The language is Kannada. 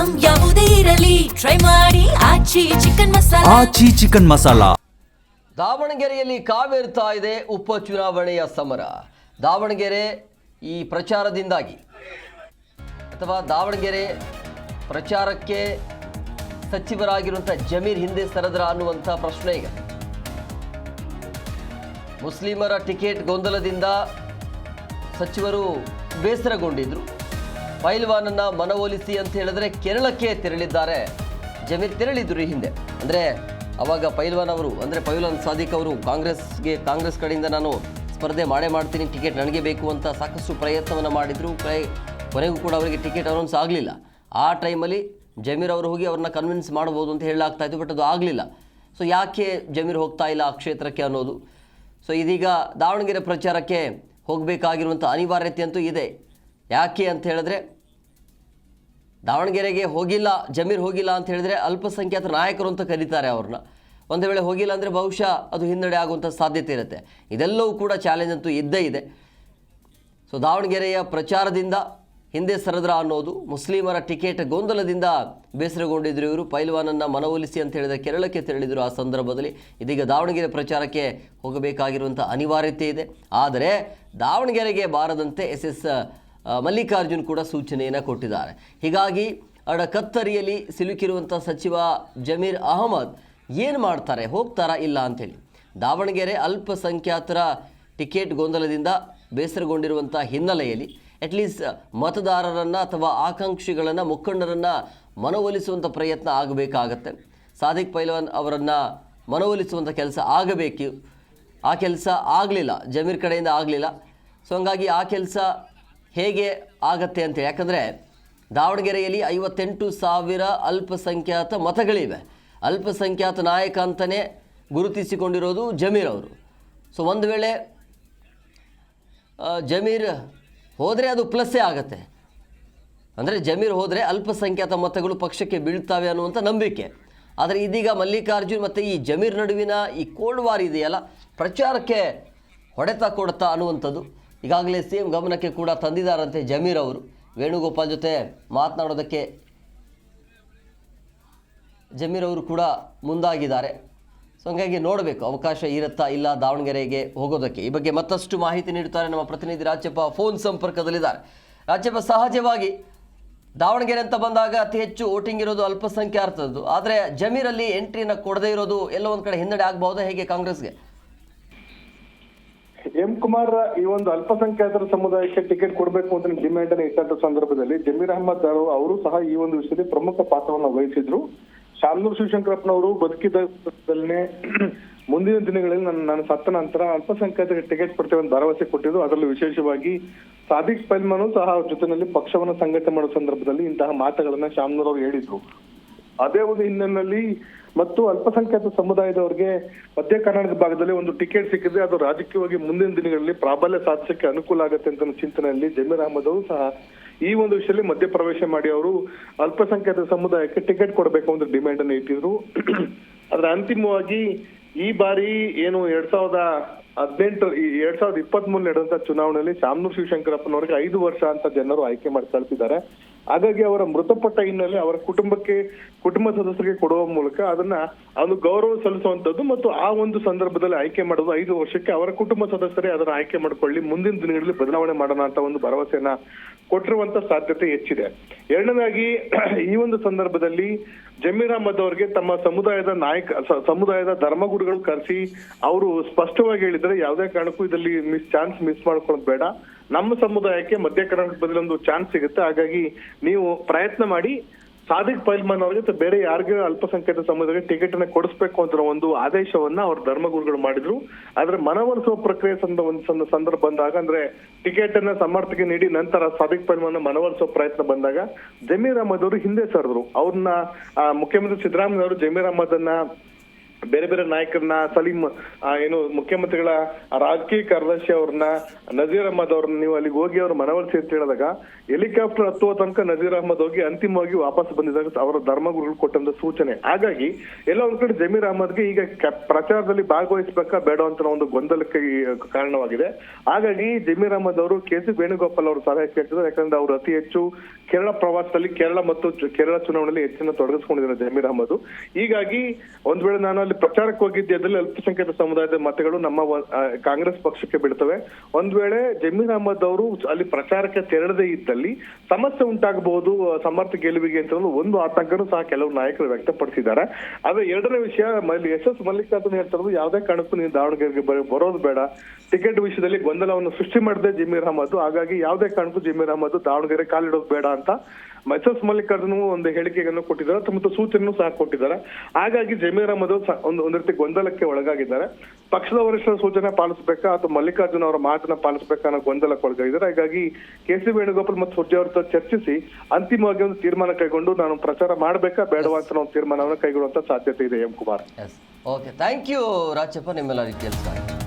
ಐಟಂ ಯಾವುದೇ ಇರಲಿ ಟ್ರೈ ಮಾಡಿ ಆಚಿ ಚಿಕನ್ ಮಸಾಲಾ. ದಾವಣಗೆರೆಯಲ್ಲಿ ಕಾವೇರ್ತಾ ಇದೆ ಉಪಚುನಾವಣೆಯ ಸಮರ. ದಾವಣಗೆರೆ ಈ ಪ್ರಚಾರದಿಂದಾಗಿ ಅಥವಾ ದಾವಣಗೆರೆ ಪ್ರಚಾರಕ್ಕೆ ಸಚಿವರಾಗಿರುವಂಥ ಜಮೀರ್ ಹಿಂದೆ ಸರದ್ರ ಅನ್ನುವಂಥ ಪ್ರಶ್ನೆ ಈಗ. ಮುಸ್ಲಿಮರ ಟಿಕೆಟ್ ಗೊಂದಲದಿಂದ ಸಚಿವರು ಬೇಸರಗೊಂಡಿದ್ರು. ಪೈಲ್ವಾನನ್ನ ಮನವೊಲಿಸಿ ಅಂತ ಹೇಳಿದ್ರೆ ಕೇರಳಕ್ಕೆ ತೆರಳಿದ್ದಾರೆ. ಜಮೀರ್ ತೆರಳಿದ್ರು ಈ ಹಿಂದೆ. ಅಂದರೆ ಅವಾಗ ಪೈಲ್ವಾನ್ ಅವರು ಅಂದರೆ ಪೈಲ್ವಾನ್ ಸಾದಿಕ್ ಅವರು ಕಾಂಗ್ರೆಸ್ ಕಡೆಯಿಂದ ನಾನು ಸ್ಪರ್ಧೆ ಮಾಡ್ತೀನಿ, ಟಿಕೆಟ್ ನನಗೆ ಬೇಕು ಅಂತ ಸಾಕಷ್ಟು ಪ್ರಯತ್ನವನ್ನು ಮಾಡಿದರು. ಕೊನೆಗೂ ಕೂಡ ಅವರಿಗೆ ಟಿಕೆಟ್ ಅನೌನ್ಸ್ ಆಗಲಿಲ್ಲ. ಆ ಟೈಮಲ್ಲಿ ಜಮೀರ್ ಅವರು ಹೋಗಿ ಅವ್ರನ್ನ ಕನ್ವಿನ್ಸ್ ಮಾಡ್ಬೋದು ಅಂತ ಹೇಳಲಾಗ್ತಾ ಇತ್ತು, ಬಟ್ ಅದು ಆಗಲಿಲ್ಲ. ಸೊ ಯಾಕೆ ಜಮೀರ್ ಹೋಗ್ತಾ ಇಲ್ಲ ಆ ಕ್ಷೇತ್ರಕ್ಕೆ ಅನ್ನೋದು. ಸೊ ಇದೀಗ ದಾವಣಗೆರೆ ಪ್ರಚಾರಕ್ಕೆ ಹೋಗಬೇಕಾಗಿರುವಂಥ ಅನಿವಾರ್ಯತೆ ಅಂತೂ ಇದೆ. ಯಾಕೆ ಅಂತ ಹೇಳಿದ್ರೆ ದಾವಣಗೆರೆಗೆ ಜಮೀರ್ ಹೋಗಿಲ್ಲ ಅಂತ ಹೇಳಿದ್ರೆ ಅಲ್ಪಸಂಖ್ಯಾತ ನಾಯಕರು ಅಂತ ಕರೀತಾರೆ ಅವ್ರನ್ನ. ಒಂದು ವೇಳೆ ಹೋಗಿಲ್ಲ ಅಂದರೆ ಬಹುಶಃ ಅದು ಹಿನ್ನಡೆ ಆಗುವಂಥ ಸಾಧ್ಯತೆ ಇರುತ್ತೆ. ಇದೆಲ್ಲವೂ ಕೂಡ ಚಾಲೆಂಜ್ ಅಂತೂ ಇದ್ದೇ ಇದೆ. ಸೊ ದಾವಣಗೆರೆಯ ಪ್ರಚಾರದಿಂದ ಹಿಂದೆ ಸರದ್ರ ಅನ್ನೋದು, ಮುಸ್ಲಿಮರ ಟಿಕೆಟ್ ಗೊಂದಲದಿಂದ ಬೇಸರಗೊಂಡಿದ್ರು ಇವರು. ಪೈಲ್ವಾನನ್ನು ಮನವೊಲಿಸಿ ಅಂತ ಹೇಳಿದರೆ ಕೇರಳಕ್ಕೆ ತೆರಳಿದರು. ಆ ಸಂದರ್ಭದಲ್ಲಿ ಇದೀಗ ದಾವಣಗೆರೆ ಪ್ರಚಾರಕ್ಕೆ ಹೋಗಬೇಕಾಗಿರುವಂಥ ಅನಿವಾರ್ಯತೆ ಇದೆ. ಆದರೆ ದಾವಣಗೆರೆಗೆ ಬಾರದಂತೆ ಎಸ್ ಮಲ್ಲಿಕಾರ್ಜುನ್ ಕೂಡ ಸೂಚನೆಯನ್ನು ಕೊಟ್ಟಿದ್ದಾರೆ. ಹೀಗಾಗಿ ಕತ್ತರಿಯಲ್ಲಿ ಸಿಲುಕಿರುವಂಥ ಸಚಿವ ಜಮೀರ್ ಅಹಮದ್ ಏನು ಮಾಡ್ತಾರೆ, ಹೋಗ್ತಾರಾ ಇಲ್ಲ ಅಂಥೇಳಿ. ದಾವಣಗೆರೆ ಅಲ್ಪಸಂಖ್ಯಾತರ ಟಿಕೆಟ್ ಗೊಂದಲದಿಂದ ಬೇಸರಗೊಂಡಿರುವಂಥ ಹಿನ್ನೆಲೆಯಲ್ಲಿ ಅಟ್ಲೀಸ್ಟ್ ಮತದಾರರನ್ನು ಅಥವಾ ಆಕಾಂಕ್ಷಿಗಳನ್ನು, ಮುಖಂಡರನ್ನು ಮನವೊಲಿಸುವಂಥ ಪ್ರಯತ್ನ ಆಗಬೇಕಾಗತ್ತೆ. ಸಾದಿಕ್ ಪೈಲ್ವಾನ್ ಅವರನ್ನು ಮನವೊಲಿಸುವಂಥ ಕೆಲಸ ಆಗಬೇಕು. ಆ ಕೆಲಸ ಆಗಲಿಲ್ಲ, ಜಮೀರ್ ಕಡೆಯಿಂದ ಆಗಲಿಲ್ಲ. ಸೊ ಹಂಗಾಗಿ ಆ ಕೆಲಸ ಹೇಗೆ ಆಗತ್ತೆ ಅಂತ, ಯಾಕಂದರೆ ದಾವಣಗೆರೆಯಲ್ಲಿ 58,000 ಅಲ್ಪಸಂಖ್ಯಾತ ಮತಗಳಿವೆ. ಅಲ್ಪಸಂಖ್ಯಾತ ನಾಯಕ ಅಂತಲೇ ಗುರುತಿಸಿಕೊಂಡಿರೋದು ಜಮೀರ್ ಅವರು. ಸೊ ಒಂದು ವೇಳೆ ಜಮೀರ್ ಹೋದರೆ ಅದು ಪ್ಲಸ್ಸೇ ಆಗತ್ತೆ. ಅಂದರೆ ಜಮೀರ್ ಹೋದರೆ ಅಲ್ಪಸಂಖ್ಯಾತ ಮತಗಳು ಪಕ್ಷಕ್ಕೆ ಬೀಳ್ತವೆ ಅನ್ನುವಂಥ ನಂಬಿಕೆ. ಆದರೆ ಇದೀಗ ಮಲ್ಲಿಕಾರ್ಜುನ್ ಮತ್ತು ಈ ಜಮೀರ್ ನಡುವಿನ ಈ ಕೋಲ್ಡ್ ವಾರ್ ಇದೆಯಲ್ಲ, ಪ್ರಚಾರಕ್ಕೆ ಹೊಡೆತ ಕೊಡ್ತಾ ಅನ್ನುವಂಥದ್ದು ಈಗಾಗಲೇ ಸಿಎಂ ಗಮನಕ್ಕೆ ಕೂಡ ತಂದಿದ್ದಾರಂತೆ ಜಮೀರ್ ಅವರು. ವೇಣುಗೋಪಾಲ್ ಜೊತೆ ಮಾತನಾಡೋದಕ್ಕೆ ಜಮೀರ್ ಅವರು ಕೂಡ ಮುಂದಾಗಿದ್ದಾರೆ. ಸೊ ಹಂಗಾಗಿ ನೋಡಬೇಕು ಅವಕಾಶ ಇರುತ್ತಾ ಇಲ್ಲ ದಾವಣಗೆರೆಗೆ ಹೋಗೋದಕ್ಕೆ. ಈ ಬಗ್ಗೆ ಮತ್ತಷ್ಟು ಮಾಹಿತಿ ನೀಡುತ್ತಾರೆ ನಮ್ಮ ಪ್ರತಿನಿಧಿ ರಾಜ್ಯಪ್ಪ, ಫೋನ್ ಸಂಪರ್ಕದಲ್ಲಿದ್ದಾರೆ. ರಾಜ್ಯಪ್ಪ, ಸಹಜವಾಗಿ ದಾವಣಗೆರೆ ಅಂತ ಬಂದಾಗ ಅತಿ ಹೆಚ್ಚು ವೋಟಿಂಗ್ ಇರೋದು ಅಲ್ಪಸಂಖ್ಯಾತದ್ದು. ಆದರೆ ಜಮೀರಲ್ಲಿ ಎಂಟ್ರಿನ ಕೊಡದೇ ಇರೋದು ಎಲ್ಲ ಒಂದು ಕಡೆ ಹಿನ್ನಡೆ ಆಗಬಹುದಾ ಹೇಗೆ ಕಾಂಗ್ರೆಸ್ಗೆ? ಎಂ ಕುಮಾರ್, ಈ ಒಂದು ಅಲ್ಪಸಂಖ್ಯಾತರ ಸಮುದಾಯಕ್ಕೆ ಟಿಕೆಟ್ ಕೊಡಬೇಕು ಅಂತ ಡಿಮ್ಯಾಂಡ್ ಅನ್ನು ಇಟ್ಟಂತ ಸಂದರ್ಭದಲ್ಲಿ ಜಮೀರ್ ಅಹಮದ್ ಅವರು ಸಹ ಈ ಒಂದು ವಿಷಯದಲ್ಲಿ ಪ್ರಮುಖ ಪಾತ್ರವನ್ನು ವಹಿಸಿದ್ರು. ಶಾಮನೂರ್ ಶಿವಶಂಕರಪ್ಪನವರು ಬದುಕಿದಲ್ಲೇ ಮುಂದಿನ ದಿನಗಳಲ್ಲಿ ನಾನು ಸತ್ತ ನಂತರ ಅಲ್ಪಸಂಖ್ಯಾತರಿಗೆ ಟಿಕೆಟ್ ಕೊಡ್ತೇವೆ ಅಂತ ಭರವಸೆ ಕೊಟ್ಟಿದ್ದು. ಅದರಲ್ಲೂ ವಿಶೇಷವಾಗಿ ಸಾದಿಕ್ ಪೈಲ್ವಾನ್ ಸಹ ಅವ್ರ ಜೊತೆಯಲ್ಲಿ ಪಕ್ಷವನ್ನು ಸಂಘಟನೆ ಮಾಡೋ ಸಂದರ್ಭದಲ್ಲಿ ಇಂತಹ ಮಾತುಗಳನ್ನ ಶಾಮನೂರ್ ಅವರು ಹೇಳಿದ್ರು. ಅದೇ ಒಂದು ಹಿನ್ನೆಲೆಯಲ್ಲಿ ಮತ್ತು ಅಲ್ಪಸಂಖ್ಯಾತ ಸಮುದಾಯದವರಿಗೆ ಮಧ್ಯ ಕರ್ನಾಟಕ ಭಾಗದಲ್ಲಿ ಒಂದು ಟಿಕೆಟ್ ಸಿಕ್ಕಿದ್ರೆ ಅದು ರಾಜಕೀಯವಾಗಿ ಮುಂದಿನ ದಿನಗಳಲ್ಲಿ ಪ್ರಾಬಲ್ಯ ಸಾಧಿಸಕ್ಕೆ ಅನುಕೂಲ ಆಗುತ್ತೆ ಅಂತ ಚಿಂತನೆಯಲ್ಲಿ ಜಮೀರ್ ಅಹಮದ್ ಅವರು ಸಹ ಈ ಒಂದು ವಿಷಯದಲ್ಲಿ ಮಧ್ಯಪ್ರವೇಶ ಮಾಡಿ ಅವರು ಅಲ್ಪಸಂಖ್ಯಾತ ಸಮುದಾಯಕ್ಕೆ ಟಿಕೆಟ್ ಕೊಡಬೇಕು ಅಂತ ಡಿಮ್ಯಾಂಡ್ ಅನ್ನು ಇಟ್ಟಿದ್ರು. ಆದ್ರೆ ಅಂತಿಮವಾಗಿ ಈ ಬಾರಿ ಏನು 2023 ನಡೆದಂತ ಚುನಾವಣೆಯಲ್ಲಿ ಶಾಮನೂರ್ ಶಿವಶಂಕರಪ್ಪನವರಿಗೆ 5 ವರ್ಷ ಅಂತ ಜನರು ಆಯ್ಕೆ ಮಾಡಿ ಕಳಿಸಿದ್ದಾರೆ. ಹಾಗಾಗಿ ಅವರ ಮೃತಪಟ್ಟ ಹಿನ್ನೆಲೆ ಅವರ ಕುಟುಂಬ ಸದಸ್ಯರಿಗೆ ಕೊಡುವ ಮೂಲಕ ಅದನ್ನ ಒಂದು ಗೌರವ ಸಲ್ಲಿಸುವಂತದ್ದು ಮತ್ತು ಆ ಒಂದು ಸಂದರ್ಭದಲ್ಲಿ ಆಯ್ಕೆ ಮಾಡೋದು 5 ವರ್ಷಕ್ಕೆ ಅವರ ಕುಟುಂಬ ಸದಸ್ಯರೇ ಅದನ್ನ ಆಯ್ಕೆ ಮಾಡ್ಕೊಳ್ಳಿ, ಮುಂದಿನ ದಿನಗಳಲ್ಲಿ ಬದಲಾವಣೆ ಮಾಡೋಣ ಅಂತ ಒಂದು ಭರವಸೆಯನ್ನ ಕೊಟ್ಟಿರುವಂತ ಸಾಧ್ಯತೆ ಹೆಚ್ಚಿದೆ. ಎರಡನೇದಾಗಿ ಈ ಒಂದು ಸಂದರ್ಭದಲ್ಲಿ ಜಮೀರ್ ಅಹಮದ್ ಅವರಿಗೆ ತಮ್ಮ ಸಮುದಾಯದ ಧರ್ಮಗುರುಗಳು ಕರೆಸಿ ಅವರು ಸ್ಪಷ್ಟವಾಗಿ ಹೇಳಿದ್ರೆ ಯಾವುದೇ ಕಾರಣಕ್ಕೂ ಇದರಲ್ಲಿ ಚಾನ್ಸ್ ಮಿಸ್ ಮಾಡ್ಕೊಳ್ಳೋದು ಬೇಡ, ನಮ್ಮ ಸಮುದಾಯಕ್ಕೆ ಮಧ್ಯ ಕರ್ನಾಟಕದಲ್ಲಿ ಒಂದು ಚಾನ್ಸ್ ಸಿಗುತ್ತೆ, ಹಾಗಾಗಿ ನೀವು ಪ್ರಯತ್ನ ಮಾಡಿ ಸಾದಿಕ್ ಪೈಲ್ವಾನ್ ಅವರಿಗೆ ಬೇರೆ ಯಾರಿಗೆ ಅಲ್ಪಸಂಖ್ಯಾತ ಸಮುದಾಯಕ್ಕೆ ಟಿಕೆಟ್ ಅನ್ನ ಕೊಡಿಸ್ಬೇಕು ಅಂತ ಒಂದು ಆದೇಶವನ್ನ ಅವ್ರ ಧರ್ಮಗುರುಗಳು ಮಾಡಿದ್ರು. ಆದ್ರೆ ಮನವೊಲಿಸುವ ಪ್ರಕ್ರಿಯೆ ಸಂದರ್ಭ ಬಂದಾಗ, ಅಂದ್ರೆ ಟಿಕೆಟ್ ಅನ್ನ ಸಮರ್ಥಕ್ಕೆ ನೀಡಿ ನಂತರ ಸಾದಿಕ್ ಪೈಲ್ವಾನ್ ಮನವೊಲಿಸುವ ಪ್ರಯತ್ನ ಬಂದಾಗ ಜಮೀರ್ ಅಹಮದ್ ಅವರು ಹಿಂದೆ ಸರಿದ್ರು. ಅವ್ರನ್ನ ಮುಖ್ಯಮಂತ್ರಿ ಸಿದ್ದರಾಮಯ್ಯ ಅವರು ಜಮೀರ್ ಅಹಮದ್ ಅನ್ನ ಬೇರೆ ಬೇರೆ ನಾಯಕರನ್ನ ಸಲೀಂ ಏನು ಮುಖ್ಯಮಂತ್ರಿಗಳ ರಾಜಕೀಯ ಕಾರ್ಯದರ್ಶಿ ಅವ್ರನ್ನ ನಜೀರ್ ಅಹಮದ್ ಅವ್ರನ್ನ ನೀವು ಅಲ್ಲಿಗೆ ಹೋಗಿ ಅವ್ರ ಮನವೊಲಿಸಿ ಅಂತ ಹೇಳಿದಾಗ ಹೆಲಿಕಾಪ್ಟರ್ ಹತ್ತುವ ತನಕ ನಜೀರ್ ಅಹಮದ್ ಹೋಗಿ ಅಂತಿಮವಾಗಿ ವಾಪಸ್ ಬಂದಿದ್ದಾಗ ಅವರ ಧರ್ಮಗುರುಗಳು ಕೊಟ್ಟಂತ ಸೂಚನೆ. ಹಾಗಾಗಿ ಎಲ್ಲ ಒಂದ್ ಕಡೆ ಜಮೀರ್ ಅಹಮದ್ಗೆ ಈಗ ಪ್ರಚಾರದಲ್ಲಿ ಭಾಗವಹಿಸಬೇಕಾ ಬೇಡ ಅಂತ ಒಂದು ಗೊಂದಲಕ್ಕೆ ಕಾರಣವಾಗಿದೆ. ಹಾಗಾಗಿ ಜಮೀರ್ ಅಹಮದ್ ಅವರು ಕೆ.ಸಿ. ವೇಣುಗೋಪಾಲ್ ಅವರು ಸಲಹೆ ಕೇಳ್ತಿದ್ದಾರೆ. ಯಾಕಂದ್ರೆ ಅವರು ಅತಿ ಹೆಚ್ಚು ಕೇರಳ ಪ್ರವಾಸದಲ್ಲಿ ಕೇರಳ ಮತ್ತು ಕೇರಳ ಚುನಾವಣೆಯಲ್ಲಿ ಹೆಚ್ಚಿನ ತೊಡಗಿಸ್ಕೊಂಡಿದ್ದಾರೆ ಜಮೀರ್ ಅಹಮದ್. ಹೀಗಾಗಿ ಒಂದ್ ವೇಳೆ ನಾನು ಅಲ್ಲಿ ಪ್ರಚಾರಕ್ಕೆ ಹೋಗಿದ್ದೆ ಅದರಲ್ಲಿ ಅಲ್ಪಸಂಖ್ಯಾತ ಸಮುದಾಯದ ಮತಗಳು ನಮ್ಮ ಕಾಂಗ್ರೆಸ್ ಪಕ್ಷಕ್ಕೆ ಬೀಳ್ತವೆ. ಒಂದ್ ವೇಳೆ ಜಮೀರ್ ಅಹಮದ್ ಅವರು ಅಲ್ಲಿ ಪ್ರಚಾರಕ್ಕೆ ತೆರಳದೇ ಇದ್ದಲ್ಲಿ ಸಮಸ್ಯೆ ಉಂಟಾಗಬಹುದು ಸಮರ್ಥ ಗೆಲುವಿಗೆ ಅಂತ ಒಂದು ಆತಂಕನೂ ಸಹ ಕೆಲವು ನಾಯಕರು ವ್ಯಕ್ತಪಡಿಸಿದ್ದಾರೆ. ಆದ್ರೆ ಎರಡನೇ ವಿಷಯ ಎಸ್ ಮಲ್ಲಿಕಾರ್ಜುನ್ ಹೇಳ್ತಿರೋದು ಯಾವುದೇ ಕಾರಣಕ್ಕೂ ನೀವು ದಾವಣಗೆರೆಗೆ ಬರೋದು ಬೇಡ, ಟಿಕೆಟ್ ವಿಷಯದಲ್ಲಿ ಗೊಂದಲವನ್ನು ಸೃಷ್ಟಿ ಮಾಡಿದೆ ಜಮೀರ್ ಅಹಮದ್. ಹಾಗಾಗಿ ಯಾವುದೇ ಕಾರಣಕ್ಕೂ ಜಮೀರ್ ಅಹಮದ್ ದಾವಣಗೆರೆ ಕಾಲಿಡೋದು ಬೇಡ ಅಂತ ಎಸ್ ಮಲ್ಲಿಕಾರ್ಜುನ್ ಒಂದು ಹೇಳಿಕೆಯನ್ನು ಕೊಟ್ಟಿದ್ದಾರೆ ಮತ್ತು ಸೂಚನೆಯನ್ನು ಸಹ ಕೊಟ್ಟಿದ್ದಾರೆ. ಹಾಗಾಗಿ ಜಮೀರ್ ಅಹಮದ್ ಒಂದ್ ರೀತಿ ಗೊಂದಲಕ್ಕೆ ಒಳಗಾಗಿದ್ದಾರೆ. ಪಕ್ಷದ ವರಿಷ್ಠರ ಸೂಚನೆ ಪಾಲಿಸಬೇಕಾ ಅಥವಾ ಮಲ್ಲಿಕಾರ್ಜುನ್ ಅವರ ಮಾತನ್ನ ಪಾಲಿಸಬೇಕಾ ಅನ್ನೋ ಗೊಂದಲಕ್ಕೆ ಒಳಗಾಗಿದ್ದಾರೆ. ಹಾಗಾಗಿ ಕೆ.ಸಿ. ವೇಣುಗೋಪಾಲ್ ಮತ್ತು ಸುರ್ಜೆ ಅವರ ಚರ್ಚಿಸಿ ಅಂತಿಮವಾಗಿ ಒಂದು ತೀರ್ಮಾನ ಕೈಗೊಂಡು ನಾನು ಪ್ರಚಾರ ಮಾಡಬೇಕಾ ಬೇಡವಾ ಅಂತ ಒಂದು ತೀರ್ಮಾನವನ್ನು ಕೈಗೊಳ್ಳುವಂತ ಸಾಧ್ಯತೆ ಇದೆ. M Kumar. Okay, thank you Rajappa ನಿಮ್ಮೆಲ್ಲ ರೀತಿಯಲ್ಲಿ.